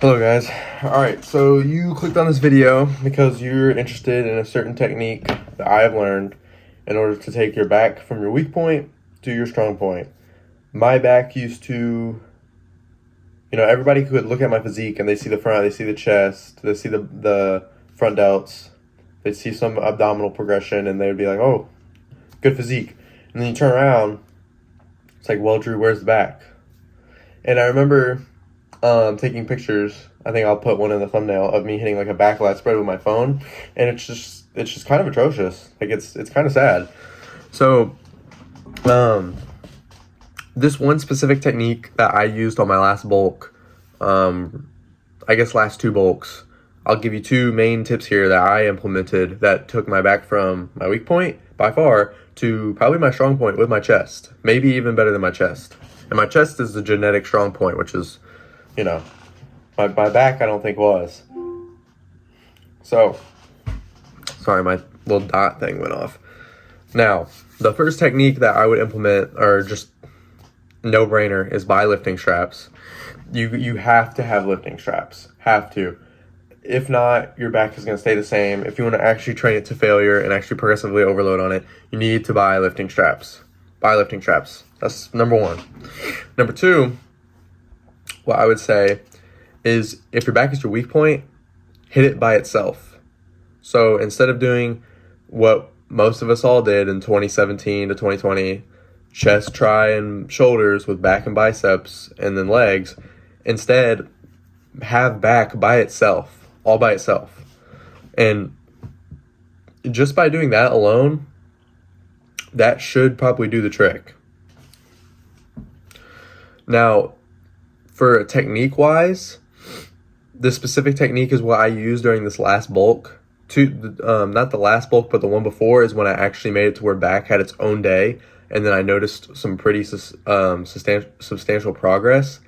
Hello guys. Alright, so you clicked on this video because you're interested in a certain technique that I have learned in order to take your back from your weak point to your strong point. My back used to, everybody could look at my physique and they see the front, they see the chest, they see the front delts, they'd see some abdominal progression and they'd be like, oh, good physique. And then you turn around, it's like, well, Drew, where's the back? And I remember taking pictures. I think I'll put one in the thumbnail of me hitting like a back lat spread with my phone, and it's just kind of atrocious. Like it's kind of sad. So, this one specific technique that I used on my last bulk, I guess last two bulks, I'll give you two main tips here that I implemented that took my back from my weak point by far to probably my strong point with my chest, maybe even better than my chest. And my chest is the genetic strong point, which is, my back I don't think was. So, sorry, my little dot thing went off. Now, the first technique that I would implement, or just no-brainer, is buy lifting straps. You have to have lifting straps. Have to. If not, your back is going to stay the same. If you want to actually train it to failure and actually progressively overload on it, you need to buy lifting straps. Buy lifting straps. That's number one. Number two, what I would say is if your back is your weak point, hit it by itself. So instead of doing what most of us all did in 2017 to 2020, chest, try, and shoulders with back and biceps and then legs, instead have back by itself, all by itself. And just by doing that alone, that should probably do the trick. Now, for technique-wise, this specific technique is what I used during this last bulk. Not the last bulk, but the one before is when I actually made it to where back had its own day, and then I noticed some pretty substantial progress,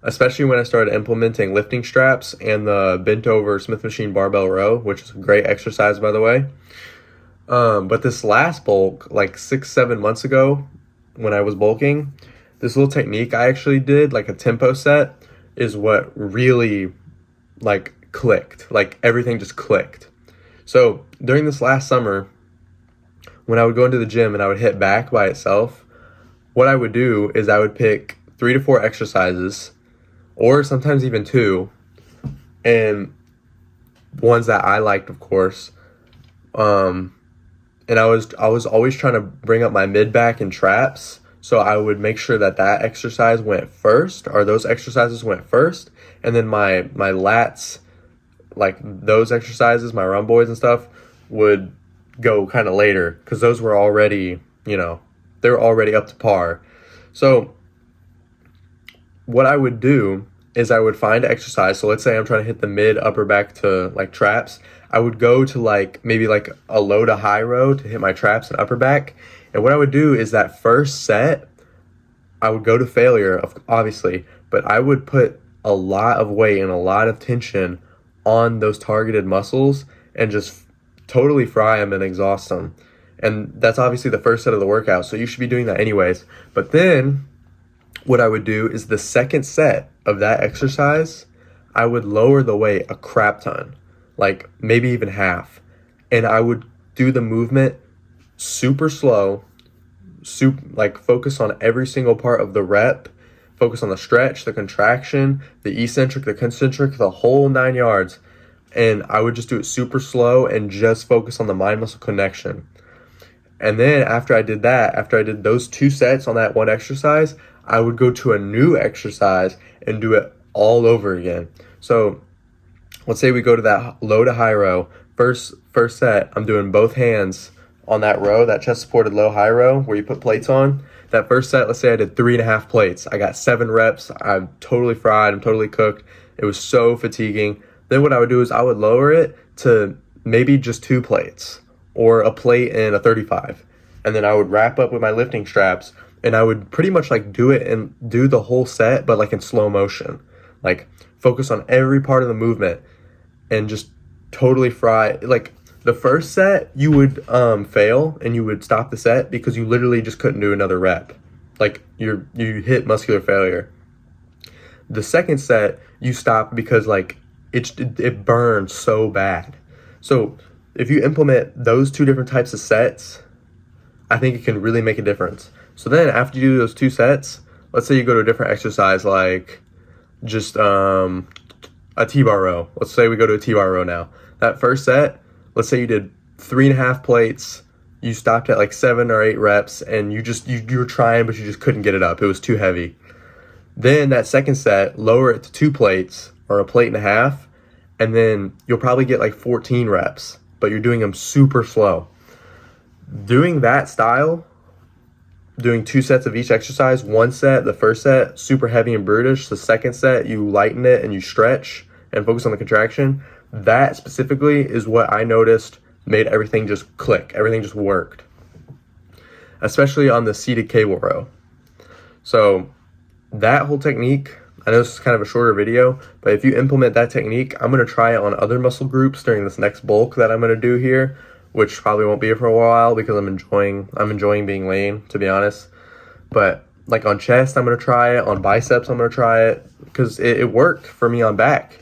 especially when I started implementing lifting straps and the bent-over Smith machine barbell row, which is a great exercise, by the way. But this last bulk, like 6-7 months ago, when I was bulking, this little technique I actually did, like a tempo set, is what really clicked. Like everything just clicked. So during this last summer, when I would go into the gym and I would hit back by itself, what I would do is I would pick 3 to 4 exercises, or sometimes even 2, and ones that I liked, of course. And I was always trying to bring up my mid back and traps. So I would make sure that exercise went first, or those exercises went first, and then my lats, like those exercises, my rhomboids and stuff, would go kind of later because those were already, they're already up to par. So what I would do is I would find exercise. So let's say I'm trying to hit the mid upper back to like traps. I would go to maybe a low to high row to hit my traps and upper back. And what I would do is that first set, I would go to failure, obviously, but I would put a lot of weight and a lot of tension on those targeted muscles and just totally fry them and exhaust them. And that's obviously the first set of the workout, so you should be doing that anyways. But then what I would do is the second set of that exercise, I would lower the weight a crap ton, like maybe even half. And I would do the movement super slow, focus on every single part of the rep, focus on the stretch, the contraction, the eccentric, the concentric, the whole 9 yards. And I would just do it super slow and just focus on the mind-muscle connection. And then after I did those 2 sets on that one exercise, I would go to a new exercise and do it all over again. So let's say we go to that low to high row. First set, I'm doing both hands on that row, that chest supported low high row where you put plates on. That first set, let's say I did 3.5 plates. I got 7 reps. I'm totally fried. I'm totally cooked. It was so fatiguing. Then what I would do is I would lower it to maybe just 2 plates or a plate and a 35. And then I would wrap up with my lifting straps and I would pretty much do it and do the whole set, but in slow motion. Focus on every part of the movement and just totally fry. The first set, you would fail and you would stop the set because you literally just couldn't do another rep. You hit muscular failure. The second set, you stop because like it burns so bad. So if you implement those two different types of sets, I think it can really make a difference. So then after you do those 2 sets, let's say you go to a different exercise like just a T-bar row. Let's say we go to a T-bar row now. That first set, let's say you did 3.5 plates, you stopped at like 7 or 8 reps, and you were trying, but you just couldn't get it up. It was too heavy. Then that second set, lower it to 2 plates or a plate and a half, and then you'll probably get like 14 reps, but you're doing them super slow. Doing that style, doing 2 sets of each exercise, 1 set, the first set, super heavy and brutish. The second set, you lighten it and you stretch and focus on the contraction. That specifically is what I noticed made everything just click. Everything just worked. Especially on the seated cable row. So that whole technique, I know this is kind of a shorter video, but if you implement that technique, I'm going to try it on other muscle groups during this next bulk that I'm going to do here, which probably won't be for a while because I'm enjoying being lean, to be honest. But like on chest, I'm going to try it. On biceps, I'm going to try it because it worked for me on back.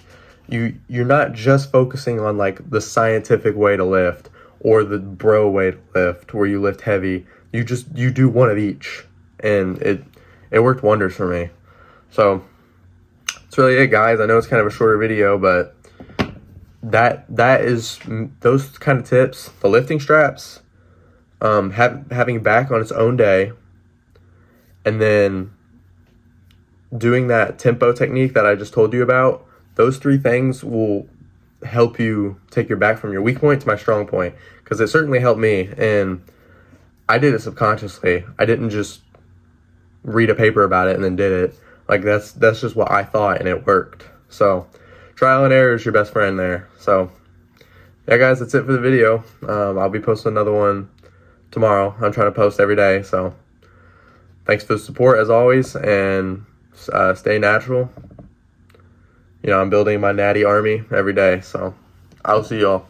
You're not just focusing on like the scientific way to lift or the bro way to lift where you lift heavy. You do one of each, and it worked wonders for me. So that's really it, guys. I know it's kind of a shorter video, but that is those kind of tips. The lifting straps, having back on its own day, and then doing that tempo technique that I just told you about. Those 3 things will help you take your back from your weak point to my strong point, because it certainly helped me, and I did it subconsciously. I didn't just read a paper about it and then did it. Like that's just what I thought, and it worked. So trial and error is your best friend there. So yeah, guys, that's it for the video. I'll be posting another one tomorrow. I'm trying to post every day, so thanks for the support as always, and stay natural. You know, I'm building my natty army every day, so I'll see y'all.